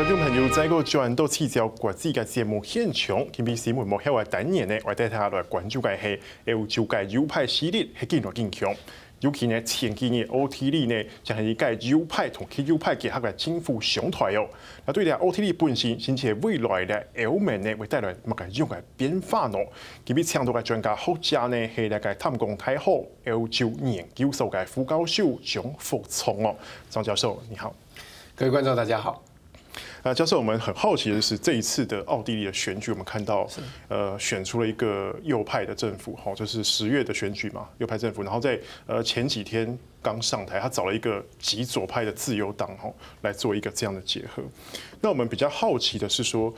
觀眾朋友，在個轉到次條國際嘅節目現場，今次新聞幕後嘅單元呢，我帶大家來關注嘅係歐洲嘅右派勢力係見來見強。尤其呢前幾年奧地利呢，就係一個右派同極右派結合嘅政府上台哦。嗱，對咧奧地利本身，甚至係未來嘅歐盟呢，會帶來乜嘅樣嘅變化呢？今日請到嘅專家學者呢，係嚟嘅淡江大學歐洲研究所嘅副教授張福聰哦。張教授，你好。各位觀眾，大家好。教授，我們很好奇的是，這一次的奧地利的選舉，我們看到，選出了一個右派的政府，哈，就是10月的選舉嘛，右派政府，然後在前幾天剛上台，他找了一個極左派的自由黨，哈，來做一個這樣的結合。那我們比較好奇的是說，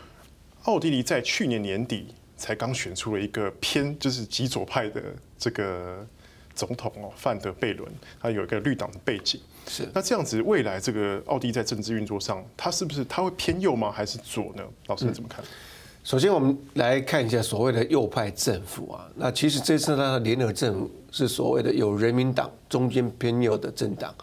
奧地利在去年年底才剛選出了一個偏就是極左派的這個總統哦，范德貝倫，他有一個綠黨的背景。是，那這樣子未來這個奧地利在政治運作上，他是不是他會偏右嗎？還是左呢？老師你怎麼看？首先我們來看一下所謂的右派政府啊，那其實這次它的聯合政府是所謂的有人民黨中間偏右的政黨，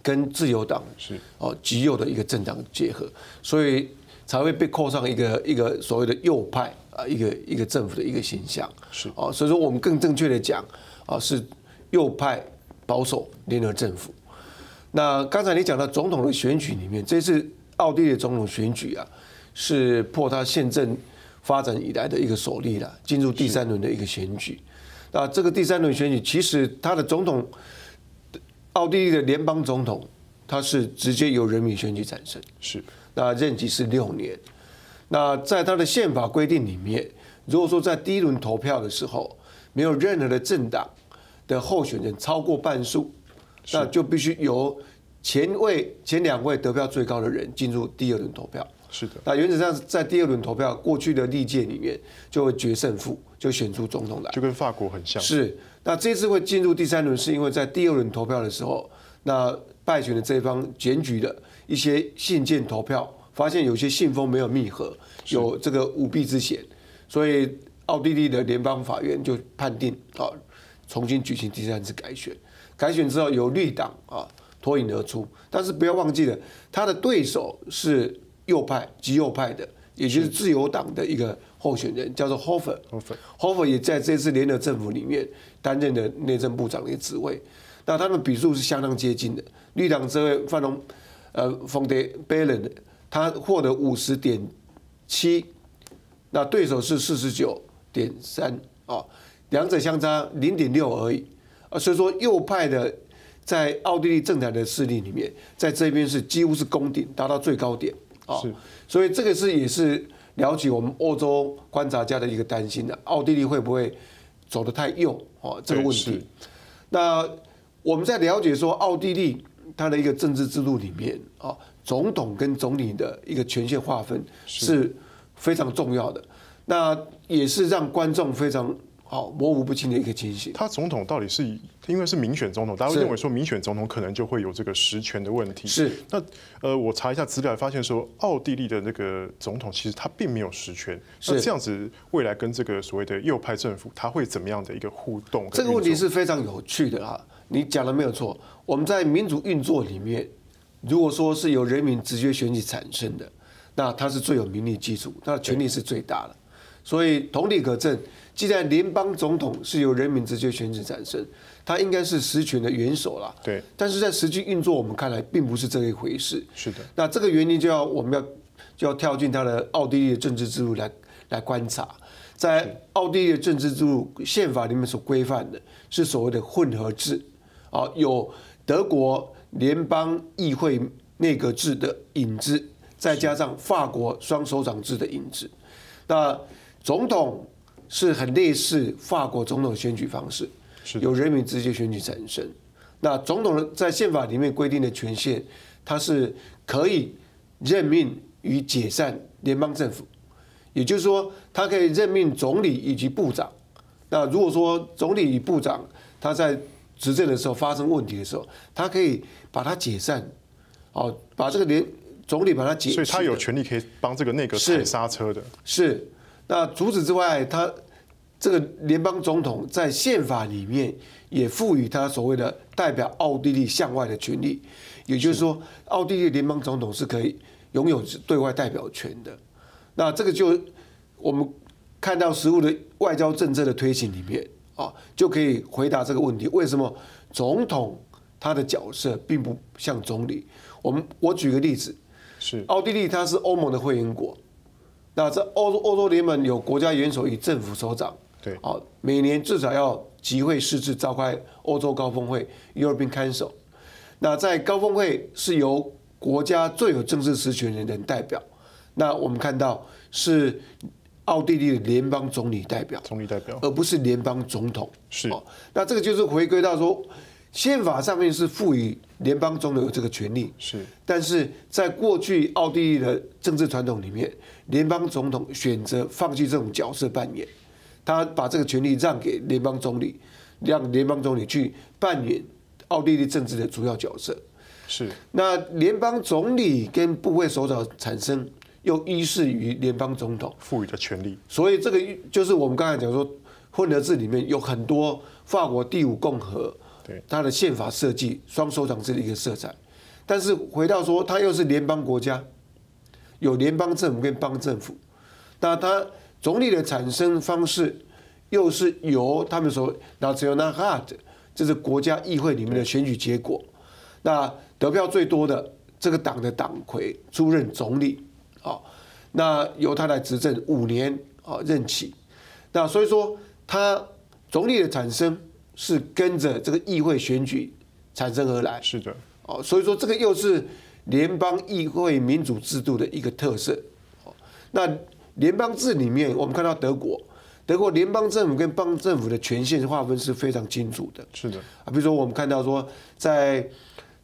跟自由黨是極右的一個政黨結合，所以才會被扣上一個所謂的右派啊一個政府的一個形象。是啊，所以說我們更正確的講啊是右派保守聯合政府。那剛才你講到總統的選舉裡面，這次奧地利的總統選舉啊，是破他憲政發展以來的一個首例了，進入第3輪的一個選舉。那這個第3輪選舉，其實他的總統，奧地利的聯邦總統，他是直接由人民選舉產生，是，那任期是6年。那在他的憲法規定裡面，如果說在第1輪投票的時候，沒有任何的政黨的候選人超過半數，那就必須由前2位得票最高的人進入第2輪投票。是的。那原則上在第2輪投票，過去的歷屆裡面就會決勝負，就選出總統來。就跟法國很像。是。那這次會進入第3輪，是因為在第2輪投票的時候，那敗選的這一方檢舉了一些信件投票，發現有些信封沒有密合，有這個舞弊之嫌，所以奧地利的聯邦法院就判定啊，重新舉行第3次改選。改選之後由綠黨啊脫穎而出，但是不要忘記了，他的對手是右派、極右派的，也就是自由黨的一個候選人，叫做 Hofer。Hofer 也在這次聯合政府裡面擔任的內政部長的職位。那他們比數是相當接近的。綠黨這位范德貝倫，他獲得50.7，那對手是49.3啊，兩者相差0.6而已。所以說右派的在奧地利政壇的勢力裡面，在這邊是幾乎是攻頂，達到最高點啊。所以這個是也是了解我們歐洲觀察家的一個擔心的，奧地利會不會走得太右啊？這個問題。那我們在了解說奧地利它的一個政治制度裡面啊，總統跟總理的一個權限劃分是非常重要的，那也是讓觀眾非常模糊不清的一個情形。他總統到底是因為是民選總統，大家會認為說民選總統可能就會有這個實權的問題。是。那我查一下資料，發現說奧地利的那個總統其實他並沒有實權。那這樣子未來跟這個所謂的右派政府，他會怎麼樣的一個互動？這個問題是非常有趣的啊！你講的沒有錯。我們在民主運作裡面，如果說是由人民直接選舉產生的，那它是最有民力基礎，它的權力是最大的。所以同理可證，既然聯邦總統是由人民直接選舉產生，他應該是實權的元首啦。對。但是在實際運作，我們看來並不是這一回事。是的。那這個原因我們要跳進他的奧地利的政治制度來觀察，在奧地利的政治制度憲法裡面所規範的是所謂的混合制，啊，有德國聯邦議會內閣制的影子，再加上法國雙首長制的影子。那總統是很類似法國總統選舉方式，由人民直接選舉產生。那總統在憲法裡面規定的權限，他是可以任命與解散聯邦政府，也就是說，他可以任命總理以及部長。那如果說總理與部長他在執政的時候發生問題的時候，他可以把它解散，哦，把這個總理把它解散，所以他有權利可以幫這個內閣踩剎車的。是。那除此之外，他這個聯邦總統在憲法裡面也賦予他所謂的代表奧地利向外的權利，也就是說，奧地利聯邦總統是可以拥有对外代表权的。那这个就我们看到实务的外交政策的推行里面啊，就可以回答这个问题：为什么总统他的角色并不像总理？我举个例子，是奥地利它是欧盟的会员国，那这欧洲联盟有国家元首与政府首长，对，每年至少要集会誓致召开欧洲高峰会 （European Council）。那在高峰会是由国家最有政治实权的人代表，那我们看到是奥地利的联邦总理代表，而不是联邦总统。是，那这个就是回归到说，宪法上面是赋予联邦总统有这个权利，是，但是在过去奥地利的政治传统里面，联邦总统选择放弃这种角色扮演，他把这个权利让给联邦总理，让联邦总理去扮演奥地利政治的主要角色。是，那联邦总理跟部会首长产生又依恃于联邦总统赋予的权利，所以这个就是我们刚才讲说，混合制里面有很多法国第五共和它的宪法设计双首长制的一个色彩。但是回到说，它又是联邦国家，有联邦政府跟邦政府，那它总理的产生方式又是由他们所 Nationalrat， 就是国家议会里面的选举结果。那得票最多的这个党的党魁出任总理，那由他来执政5年任期。那所以说，他总理的产生是跟着这个议会选举产生而来。是的，所以说这个又是联邦议会民主制度的一个特色。那联邦制里面，我们看到德国联邦政府跟邦政府的权限划分是非常清楚的。是的，比如说我们看到说，在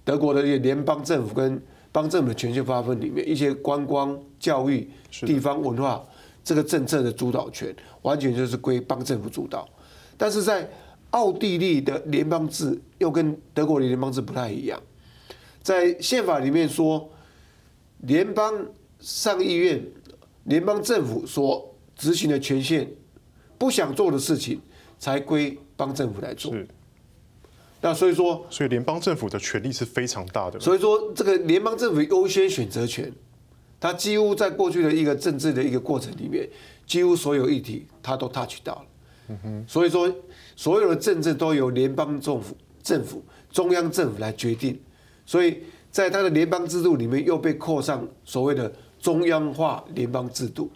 德国的联邦政府跟邦政府的权限划分里面，一些观光、教育、地方文化这个政策的主导权，完全就是归邦政府主导。但是在奥地利的联邦制又跟德国的联邦制不太一样，在宪法里面说，联邦上议院、联邦政府所执行的权限，不想做的事情才归邦政府来做。那所以联邦政府的权力是非常大的。所以说，这个联邦政府优先选择权，它几乎在过去的一个政治的一个过程里面，几乎所有议题它都 touch 到了。所以说，所有的政治都由联邦政府、中央政府来决定。所以在它的联邦制度里面，又被扣上所谓的中央化联邦制度。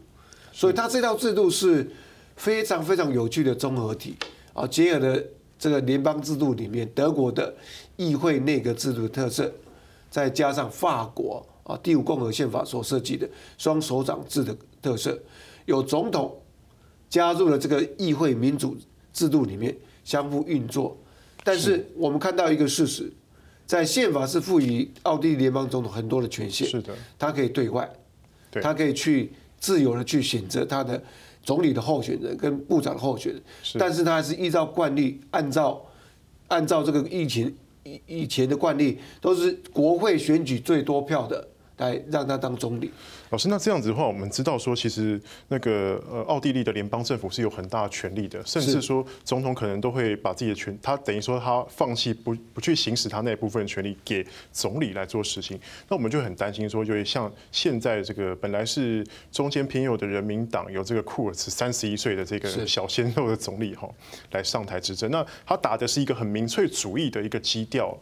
所以它这套制度是非常非常有趣的综合体结合了这个联邦制度里面德国的议会内阁制度的特色，再加上法国第五共和宪法所设计的双首长制的特色，有总统加入了这个议会民主制度里面相互运作。但是我们看到一个事实，在宪法是赋予奥地利联邦总统很多的权限，是的，他可以对外，他可以去自由的去选择他的总理的候选人跟部长的候选人，但是他还是依照惯例，按照这个以前的惯例，都是国会选举最多票的来让他当总理。老师，那这样子的话，我们知道说，其实那个奥地利的联邦政府是有很大的权力的，甚至说总统可能都会把自己的权，他等于说他放弃不去行使他那一部分的权利给总理来做实行。那我们就很担心说，就像现在这个本来是中间偏右的人民党有这个库尔茨31岁的这个小鲜肉的总理来上台执政，那他打的是一个很民粹主义的一个基调，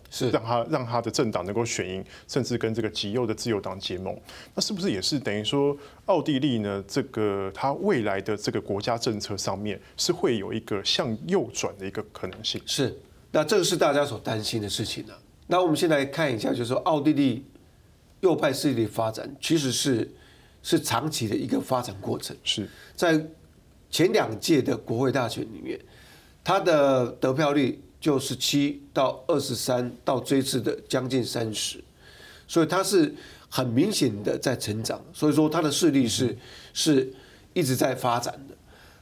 让他的政党能够选赢，甚至跟这个极右的自由党结盟。那是不是也是等于说，奥地利呢，这个它未来的这个国家政策上面是会有一个向右转的一个可能性？是，那这个是大家所担心的事情呢。那我们先来看一下，就是说奥地利右派势力的发展，其实是长期的一个发展过程。是在前2届的国会大选里面，它的得票率就17到23，到这一次的将近30，所以它是很明显的在成长，所以说它的势力是一直在发展的。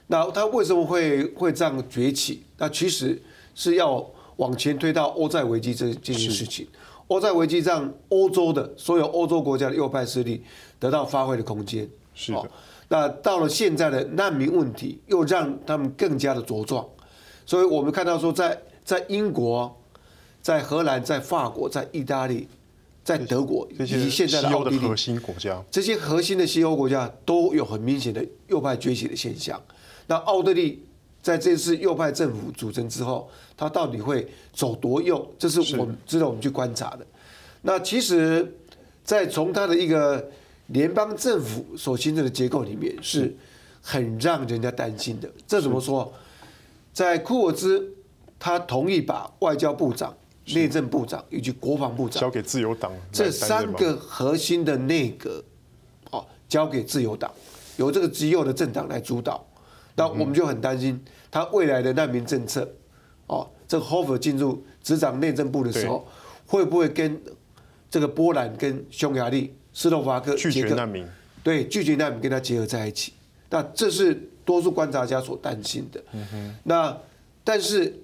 那它为什么会这样崛起？那其实是要往前推到欧债危机这件事情。欧债危机让欧洲的所有欧洲国家的右派势力得到发挥的空间。是的。那到了现在的难民问题，又让他们更加的茁壮。所以我们看到说在英国、在荷兰、在法国、在意大利。在德国以这些及现在的西欧奥地利的核心国家，这些核心的西欧国家都有很明显的右派崛起的现象。那奥地利在这次右派政府组成之后，它到底会走多右？这是我们值得我们去观察的。那其实，在从它的一个联邦政府所形成的结构里面，是很让人家担心的。这怎么说？在库尔兹，他同意把外交部长、内政部长以及国防部长交给自由党这3个核心的内阁，交给自由党，由这个极右的政党来主导。那我们就很担心他未来的难民政策，这个 Hofer 进入执掌内政部的时候，会不会跟这个波兰、跟匈牙利、斯洛伐克拒绝难民？对，拒绝难民跟他结合在一起。那这是多数观察家所担心的。那但是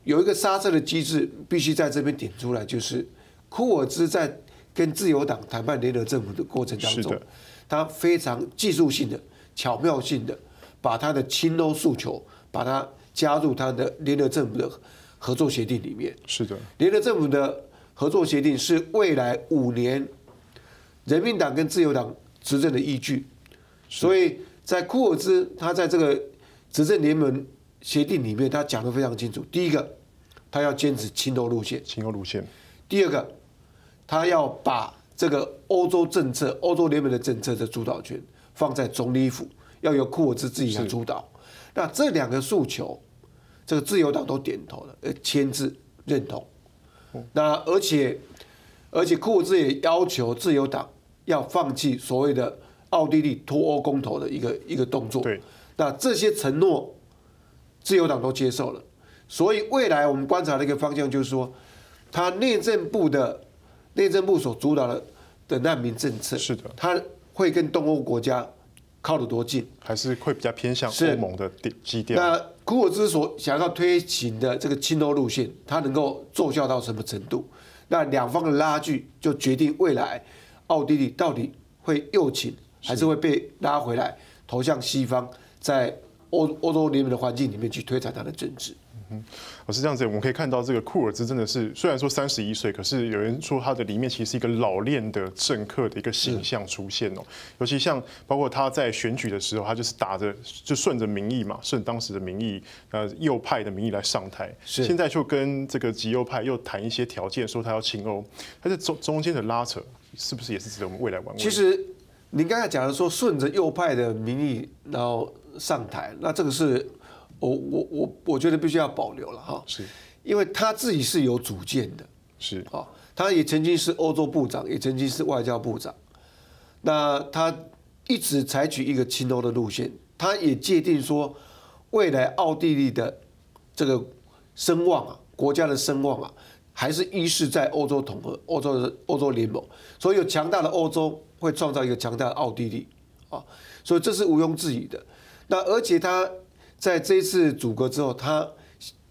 有一个刹车的机制必须在这边点出来，就是库尔兹在跟自由党谈判联合政府的过程当中，他非常技术性的、巧妙性的把他的亲欧诉求，把它加入他的联合政府的合作协定里面。是的，联合政府的合作协定是未来5年人民党跟自由党执政的依据，所以在库尔兹他在这个执政联盟协定里面，他讲得非常清楚。第一个，他要坚持亲欧路线；亲欧路线。第二个，他要把这个欧洲政策、欧洲联盟的政策的主导权放在总理府，要由库尔兹自己来主导。那这2个诉求，这个自由党都点头了，签字认同。那而且库尔兹也要求自由党要放弃所谓的奥地利脱欧公投的一个动作。对，那这些承诺，自由党都接受了。所以未来我们观察的一个方向就是说，他内政部所主导的难民政策，是的，他会跟东欧国家靠得多近，还是会比较偏向欧盟的基调。那库尔兹所想要推行的这个亲欧路线，它能够奏效到什么程度？那2方的拉锯就决定未来奥地利到底会右倾，还是会被拉回来投向西方，在欧洲联盟的环境里面去推展它的政治。是这样子，我们可以看到这个库尔兹真的是，虽然说31岁，可是有人说他的里面其实是一个老练的政客的一个形象出现哦。尤其像包括他在选举的时候，他就是就顺着民意嘛，顺当时的民意，右派的民意来上台。现在就跟这个极右派又谈一些条件，说他要亲欧，他这中间的拉扯，是不是也是值得我们未来玩味？其实您刚才讲的说顺着右派的民意然后上台，那这个是。我觉得必须要保留了哈，是，因为他自己是有主见的，是啊，他也曾经是欧洲部长，也曾经是外交部长，那他一直采取一个亲欧的路线，他也界定说，未来奥地利的这个声望啊，国家的声望啊，还是依恃在欧洲统合、欧洲联盟，所以有强大的欧洲会创造一个强大的奥地利啊，所以这是毋庸置疑的。那而且他。在这一次组阁之后，他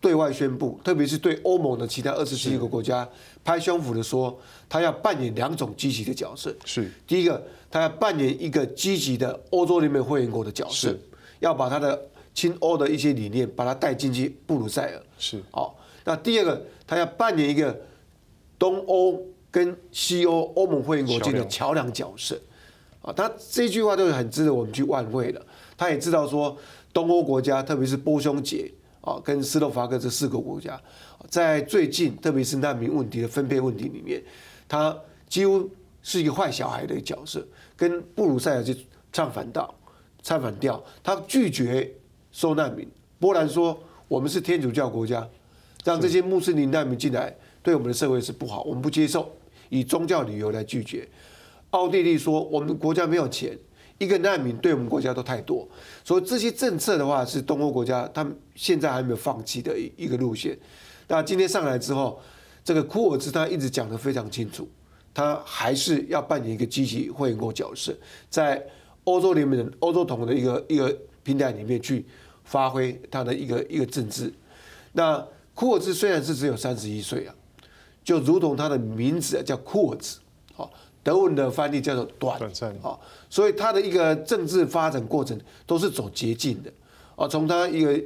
对外宣布，特别是对欧盟的其他27个国家拍胸脯的说，他要扮演2种积极的角色。是，第一个，他要扮演一个积极的欧洲联盟会员国的角色，要把他的亲欧的一些理念把它带进去布鲁塞尔。是，那第二个，他要扮演一个东欧跟西欧欧盟会员国间的桥梁角色。他这句话就很值得我们去玩味了。他也知道说。东欧国家，特别是波匈捷跟斯洛伐克这4个国家，在最近，特别是难民问题的分配问题里面，他几乎是一个坏小孩的角色，跟布鲁塞尔去唱反调，他拒绝收难民。波兰说，我们是天主教国家，让这些穆斯林难民进来，对我们的社会是不好，我们不接受，以宗教理由来拒绝。奥地利说，我们国家没有钱。一个难民对我们国家都太多，所以这些政策的话是东欧国家他们现在还没有放弃的一个路线。那今天上来之后，这个库尔兹他一直讲得非常清楚，他还是要扮演一个积极会员国角色，在欧洲联盟、欧洲统的一个平台里面去发挥他的一个政治。那库尔兹虽然是只有31岁啊，就如同他的名字叫库尔兹，德文的翻译叫做短暂，所以他的一个政治发展过程都是走捷径的，从他一个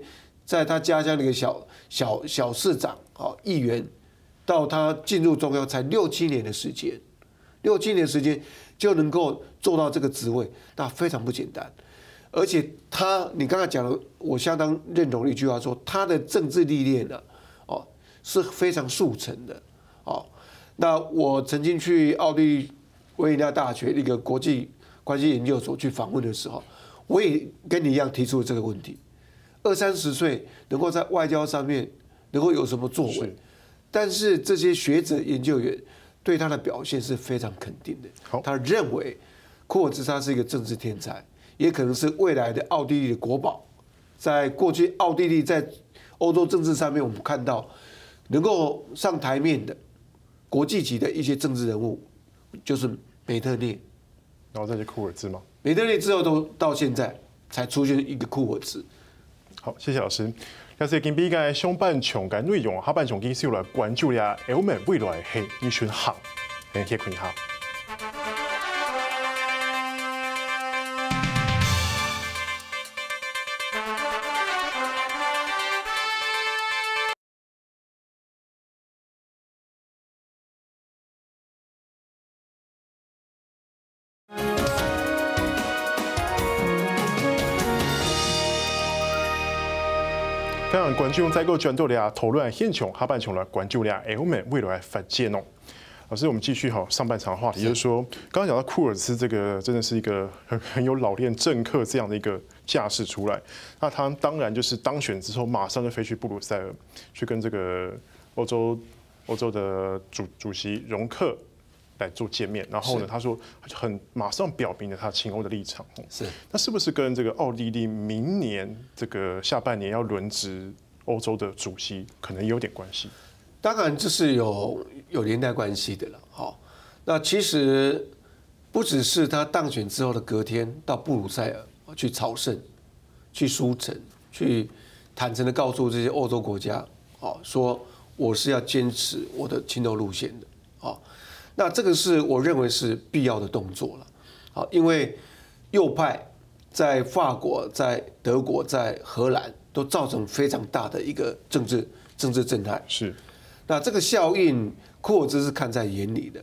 在他家乡的一个小市长，议员，到他进入中央才6、7年的时间，6、7年的时间就能够做到这个职位，那非常不简单。而且你刚才讲的，我相当认同的一句话说，他的政治历练呢，是非常速成的，那我曾经去奥地利维也纳大学一个国际关系研究所去访问的时候，我也跟你一样提出了这个问题：20、30岁能够在外交上面能够有什么作为？但是这些学者研究员对他的表现是非常肯定的。他认为库尔兹他是一个政治天才，也可能是未来的奥地利的国宝。在过去，奥地利在欧洲政治上面，我们看到能够上台面的国际级的一些政治人物，就是梅特涅，然后再是库尔兹吗？梅特涅之后都到现在才出现一个库尔兹。好，谢谢老师。要是今比个上半场嘅内容，下半场继续来关注下欧盟未来嘅一选项，嚟睇看下。非常关注再个转到俩讨论现场，下半场来关注俩欧盟未来发展哦。老师，我们继续上半场的话题，就是说，刚刚讲到库尔兹这个真的是一个很有老练政客这样的一个架势出来。那他当然就是当选之后，马上就飞去布鲁塞尔，去跟这个欧洲的主席容克来做见面。然后呢，他说马上表明了他亲欧的立场。是，那是不是跟这个奥地利明年这个下半年要轮值欧洲的主席可能有点关系？当然这是有连带关系的了。好，那其实不只是他当选之后的隔天到布鲁塞尔去朝圣、去书城、去坦诚的告诉这些欧洲国家，说我是要坚持我的亲欧路线的。那这个是我认为是必要的动作了。因为右派在法国、在德国、在荷兰都造成非常大的一个政治震撼。是。那这个效应，库尔兹是看在眼里的。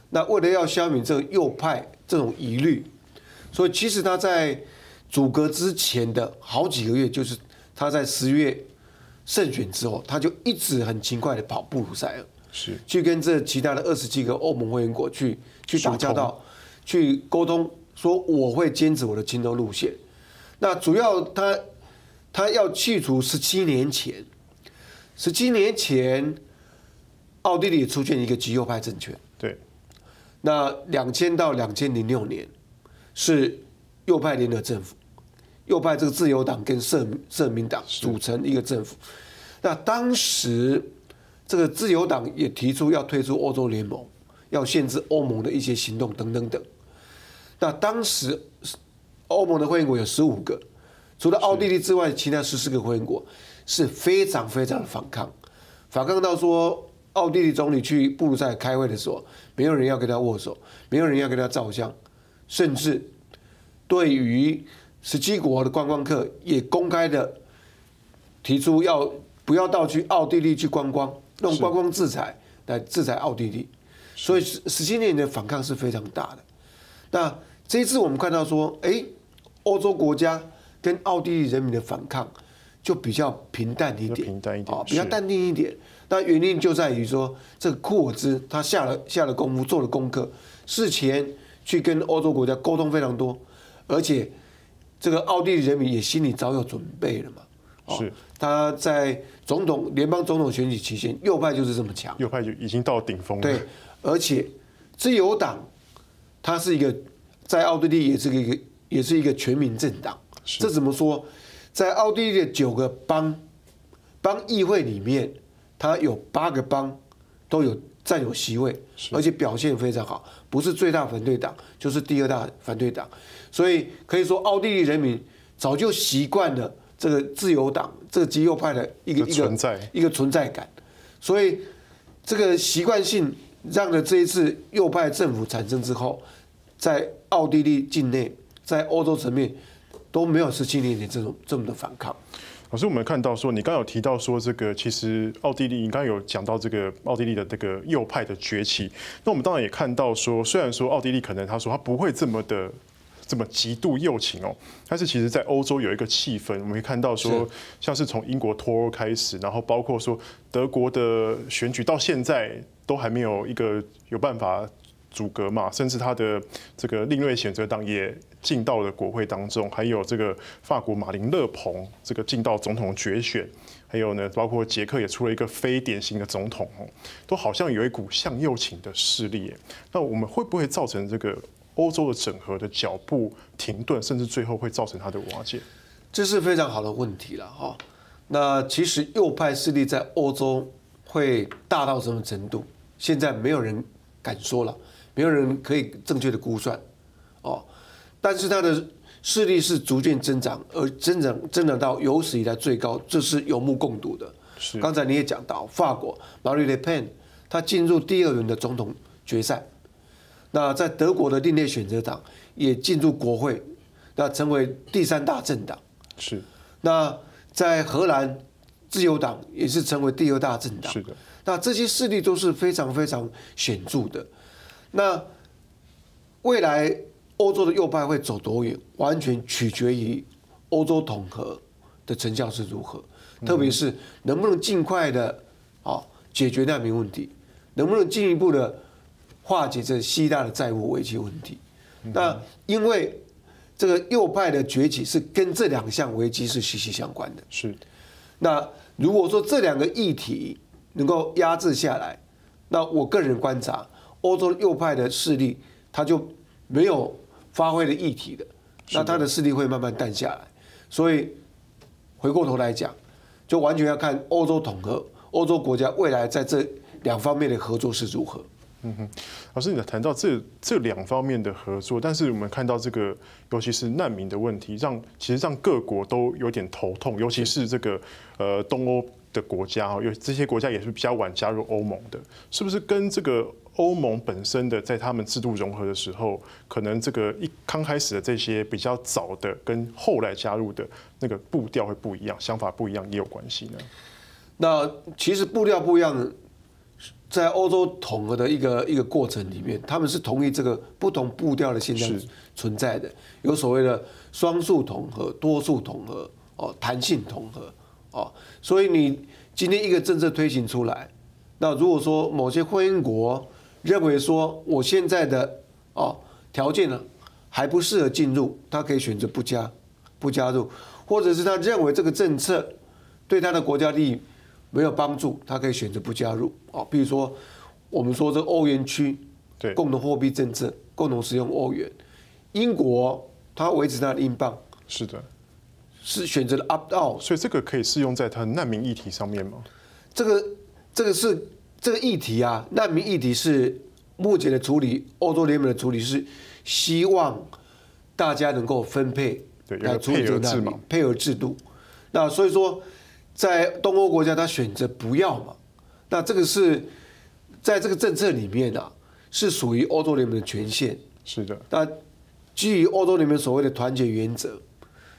那为了要消弭这个右派这种疑虑，所以其实他在组阁之前的好几个月，就是他在10月胜选之后，他就一直很勤快的跑布鲁塞尔，是去跟这其他的27个欧盟会员国去打交道，去沟通，说我会坚持我的亲欧路线。那主要他要去除17年前。奥地利也出现一个极右派政权，对。那2000到2006年是右派联合政府，右派这个自由党跟社民党组成一个政府。那当时这个自由党也提出要退出欧洲联盟，要限制欧盟的一些行动等等等。那当时欧盟的会员国有15个，除了奥地利之外，其他14个会员国是非常非常的反抗到说。奥地利总理去布鲁塞尔开会的时候，没有人要跟他握手，没有人要跟他照相，甚至对于17国的观光客也公开的提出不要到去奥地利去观光，用观光制裁来制裁奥地利。所以17年的反抗是非常大的。那这一次我们看到说，欧洲国家跟奥地利人民的反抗就比较平淡一点，比较淡定一点。那原因就在于说，这个库尔兹他下了功夫，做了功课，事前去跟欧洲国家沟通非常多，而且这个奥地利人民也心里早有准备了嘛。是他在联邦总统选举期间，右派就是这么强，右派就已经到顶峰了。对，而且自由党它是一个在奥地利也是一个全民政党。这怎么说？在奥地利的9个邦议会里面。他有8个邦都有占有席位，而且表现非常好，不是最大反对党，就是第2大反对党，所以可以说奥地利人民早就习惯了这个自由党这个极右派的一个存在感，所以这个习惯性让了这一次右派政府产生之后，在奥地利境内，在欧洲层面都没有17年前这么的反抗。老师，我们看到说，你刚刚有提到说，这个其实奥地利，你刚刚有讲到这个奥地利的这个右派的崛起。那我们当然也看到说，虽然说奥地利可能他说他不会这么极度右倾哦，但是其实在欧洲有一个气氛，我们可以看到说，像是从英国脱欧开始，然后包括说德国的选举到现在都还没有一个有办法阻隔嘛，甚至他的这个另类选择党也进到了国会当中，还有这个法国马林勒蓬这个进到总统决选，还有呢，包括捷克也出了一个非典型的总统哦，都好像有一股向右倾的势力。那我们会不会造成这个欧洲的整合的脚步停顿，甚至最后会造成它的瓦解？这是非常好的问题了哈。那其实右派势力在欧洲会大到什么程度？现在没有人敢说了。没有人可以正确的估算，哦，但是它的势力是逐渐增长，而增长到有史以来最高，这是有目共睹的。刚才你也讲到，法国马里勒潘他进入第2轮的总统决赛，那在德国的另类选择党也进入国会，那成为第3大政党。是。那在荷兰，自由党也是成为第2大政党。是的。那这些势力都是非常非常显著的。那未来欧洲的右派会走多远，完全取决于欧洲统合的成效是如何，特别是能不能尽快的解决难民问题，能不能进一步的化解这希腊的债务危机问题。那因为这个右派的崛起是跟这2项危机是息息相关的。是。那如果说这2个议题能够压制下来，那我个人观察，欧洲右派的势力，他就没有发挥的议题的，那他的势力会慢慢淡下来。所以回过头来讲，就完全要看欧洲统合，欧洲国家未来在这2方面的合作是如何。老师，你谈到这2方面的合作，但是我们看到这个，尤其是难民的问题，其实让各国都有点头痛，尤其是这个东欧的国家有这些国家也是比较晚加入欧盟的，是不是跟这个欧盟本身的在他们制度融合的时候，可能这个刚开始的这些比较早的跟后来加入的那个步调会不一样，想法不一样也有关系呢？那其实步调不一样，在欧洲统合的一个过程里面，他们是同意这个不同步调的现象存在的，有所谓的双数统合、多数统合、弹性统合。所以你今天一个政策推行出来，那如果说某些会员国认为说我现在的条件呢还不适合进入，他可以选择不加入，或者是他认为这个政策对他的国家利益没有帮助，他可以选择不加入。比如说我们说这欧元区共同货币政策，共同使用欧元，英国它维持它的英镑，是的。是选择了 opt out， 所以这个可以适用在它难民议题上面吗？这个议题啊，难民议题是目前的处理，欧洲联盟的处理是希望大家能够分配来处理这个难民配额制度。那所以说，在东欧国家他选择不要嘛，那这个是在这个政策里面啊，是属于欧洲联盟的权限。是的。那基于欧洲联盟所谓的团结原则。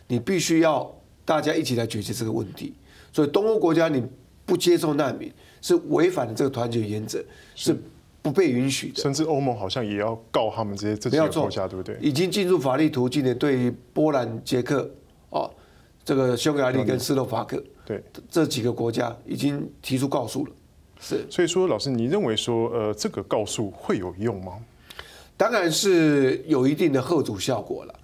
你必须要大家一起来解决这个问题，所以东欧国家你不接受难民是违反了这个团结原则，是不被允许的。甚至欧盟好像也要告他们这几个国家，对不对？已经进入法律途径的，对于波兰、捷克、这个匈牙利跟斯洛伐克，对这几个国家已经提出告诉了。是，所以说，老师，你认为说，这个告诉会有用吗？当然是有一定的吓阻效果了。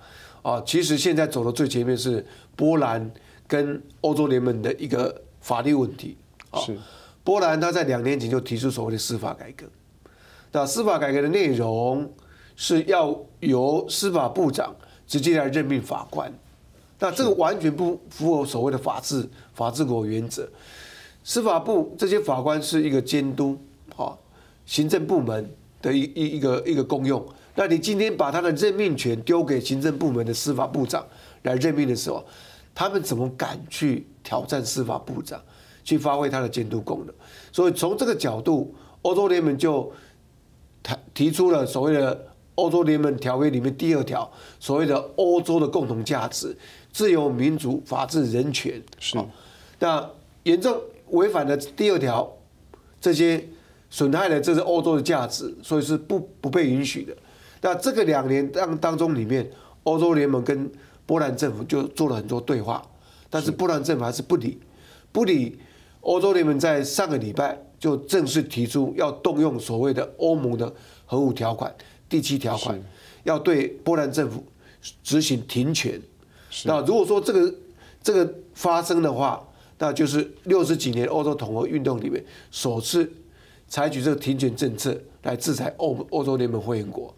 其实现在走的最前面是波兰跟欧洲联盟的一个法律问题。是，波兰他在2年前就提出所谓的司法改革。那司法改革的内容是要由司法部长直接来任命法官。那这个完全不符合所谓的法治国原则。司法部这些法官是一个监督行政部门的一个功用。那你今天把他的任命权丢给行政部门的司法部长来任命的时候，他们怎么敢去挑战司法部长，去发挥他的监督功能？所以从这个角度，欧洲联盟就提出了所谓的欧洲联盟条约里面第2条，所谓的欧洲的共同价值自由、民主、法治、人权。是。那严重违反了第2条，这些损害了这是欧洲的价值，所以是不被允许的。那这个2年当中里面，欧洲联盟跟波兰政府就做了很多对话，但是波兰政府还是不理。欧洲联盟在上个礼拜就正式提出要动用所谓的欧盟的核武条款第7条款，要对波兰政府执行停权。那如果说这个发生的话，那就是60几年欧洲统合运动里面首次采取这个停权政策来制裁欧洲联盟会员国。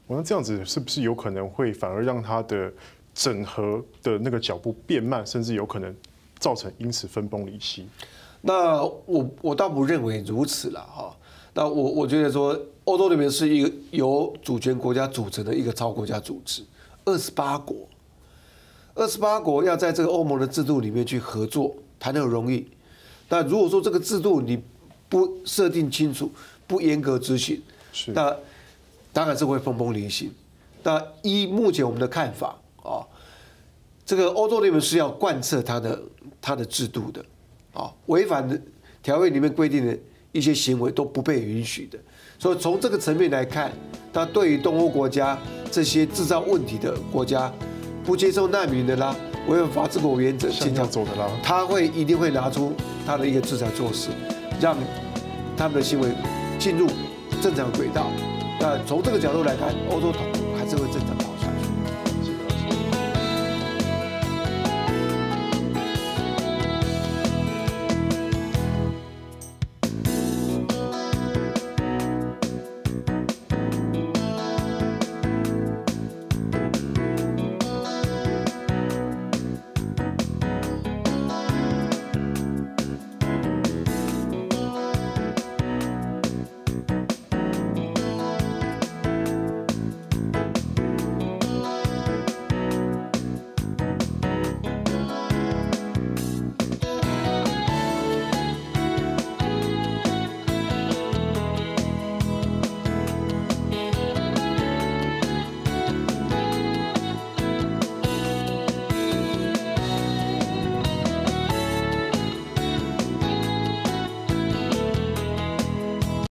那这样子是不是有可能会反而让它的整合的那个脚步变慢，甚至有可能造成因此分崩离析？那我倒不认为如此了哈。那我觉得说，欧洲联盟是一个由主权国家组成的一个超国家组织，28国要在这个欧盟的制度里面去合作，谈得容易。那如果说这个制度你不设定清楚，不严格执行，那当然是会分崩离析。那依目前我们的看法啊，这个欧洲联盟是要贯彻它的制度的啊，违反的条约里面规定的一些行为都不被允许的。所以从这个层面来看，它对于东欧国家这些制造问题的国家，不接受难民的啦，违反法治国原则，像这样走的啦，他一定会拿出他的一个制裁措施，让他们的行为进入正常轨道。那从这个角度来看，欧洲统